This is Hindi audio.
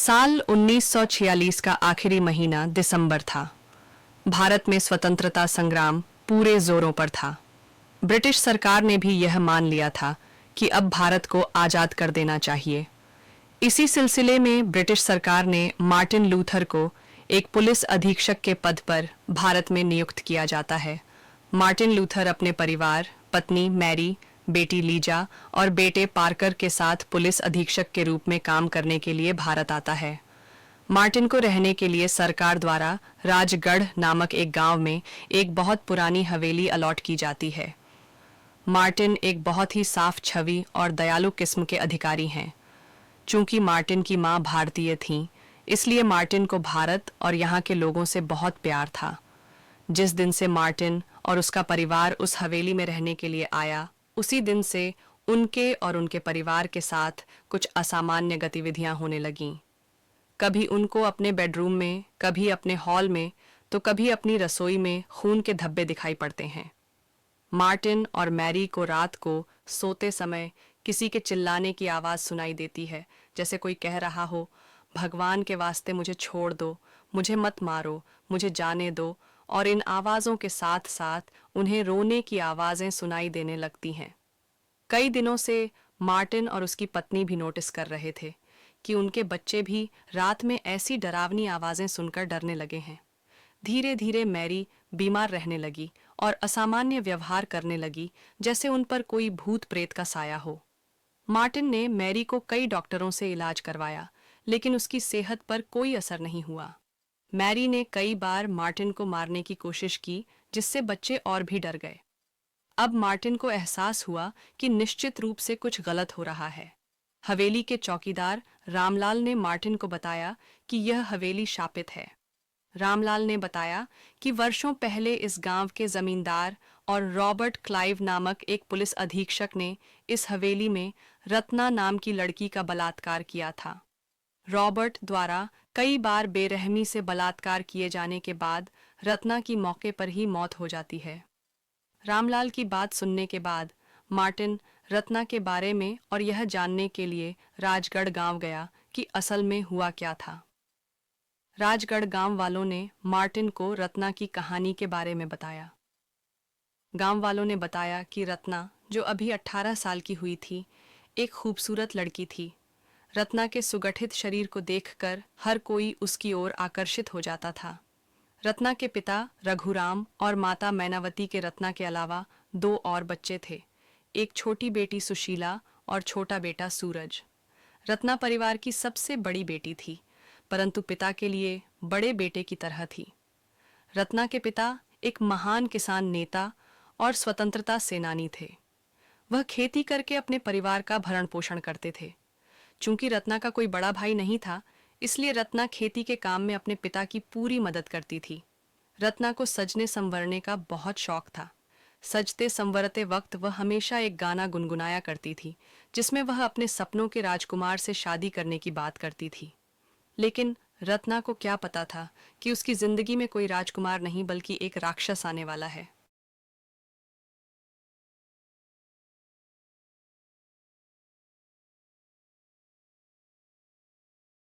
साल 1946 का आखिरी महीना दिसंबर था। भारत में स्वतंत्रता संग्राम पूरे जोरों पर था। ब्रिटिश सरकार ने भी यह मान लिया था कि अब भारत को आज़ाद कर देना चाहिए। इसी सिलसिले में ब्रिटिश सरकार ने मार्टिन लूथर को एक पुलिस अधीक्षक के पद पर भारत में नियुक्त किया जाता है। मार्टिन लूथर अपने परिवार, पत्नी मैरी, बेटी लीजा और बेटे पार्कर के साथ पुलिस अधीक्षक के रूप में काम करने के लिए भारत आता है। मार्टिन को रहने के लिए सरकार द्वारा राजगढ़ नामक एक गांव में एक बहुत पुरानी हवेली अलॉट की जाती है। मार्टिन एक बहुत ही साफ छवि और दयालु किस्म के अधिकारी हैं। चूंकि मार्टिन की मां भारतीय थीं, इसलिए मार्टिन को भारत और यहाँ के लोगों से बहुत प्यार था। जिस दिन से मार्टिन और उसका परिवार उस हवेली में रहने के लिए आया, उसी दिन से उनके और उनके परिवार के साथ कुछ असामान्य गतिविधियां होने लगीं। कभी उनको अपने बेडरूम में, कभी अपने हॉल में, तो कभी अपनी रसोई में खून के धब्बे दिखाई पड़ते हैं। मार्टिन और मैरी को रात को सोते समय किसी के चिल्लाने की आवाज़ सुनाई देती है, जैसे कोई कह रहा हो, भगवान के वास्ते मुझे छोड़ दो, मुझे मत मारो, मुझे जाने दो। और इन आवाज़ों के साथ साथ उन्हें रोने की आवाज़ें सुनाई देने लगती हैं। कई दिनों से मार्टिन और उसकी पत्नी भी नोटिस कर रहे थे कि उनके बच्चे भी रात में ऐसी डरावनी आवाज़ें सुनकर डरने लगे हैं। धीरे धीरे मैरी बीमार रहने लगी और असामान्य व्यवहार करने लगी, जैसे उन पर कोई भूत प्रेत का साया हो। मार्टिन ने मैरी को कई डॉक्टरों से इलाज करवाया, लेकिन उसकी सेहत पर कोई असर नहीं हुआ। मैरी ने कई बार मार्टिन को मारने की कोशिश की, जिससे बच्चे और भी डर गए। अब मार्टिन को एहसास हुआ कि निश्चित रूप से कुछ गलत हो रहा है। हवेली के चौकीदार रामलाल ने मार्टिन को बताया कि यह हवेली शापित है। रामलाल ने बताया कि वर्षों पहले इस गांव के जमींदार और रॉबर्ट क्लाइव नामक एक पुलिस अधीक्षक ने इस हवेली में रत्ना नाम की लड़की का बलात्कार किया था। रॉबर्ट द्वारा कई बार बेरहमी से बलात्कार किए जाने के बाद रत्ना की मौके पर ही मौत हो जाती है। रामलाल की बात सुनने के बाद मार्टिन रत्ना के बारे में और यह जानने के लिए राजगढ़ गांव गया कि असल में हुआ क्या था। राजगढ़ गांव वालों ने मार्टिन को रत्ना की कहानी के बारे में बताया। गांव वालों ने बताया कि रत्ना, जो अभी 18 साल की हुई थी, एक खूबसूरत लड़की थी। रत्ना के सुगठित शरीर को देखकर हर कोई उसकी ओर आकर्षित हो जाता था। रत्ना के पिता रघुराम और माता मैनावती के रत्ना के अलावा 2 और बच्चे थे, एक छोटी बेटी सुशीला और छोटा बेटा सूरज। रत्ना परिवार की सबसे बड़ी बेटी थी, परंतु पिता के लिए बड़े बेटे की तरह थी। रत्ना के पिता एक महान किसान नेता और स्वतंत्रता सेनानी थे। वह खेती करके अपने परिवार का भरण पोषण करते थे। चूंकि रत्ना का कोई बड़ा भाई नहीं था, इसलिए रत्ना खेती के काम में अपने पिता की पूरी मदद करती थी। रत्ना को सजने संवरने का बहुत शौक था। सजते संवरते वक्त वह हमेशा एक गाना गुनगुनाया करती थी, जिसमें वह अपने सपनों के राजकुमार से शादी करने की बात करती थी। लेकिन रत्ना को क्या पता था कि उसकी जिंदगी में कोई राजकुमार नहीं बल्कि एक राक्षस आने वाला है।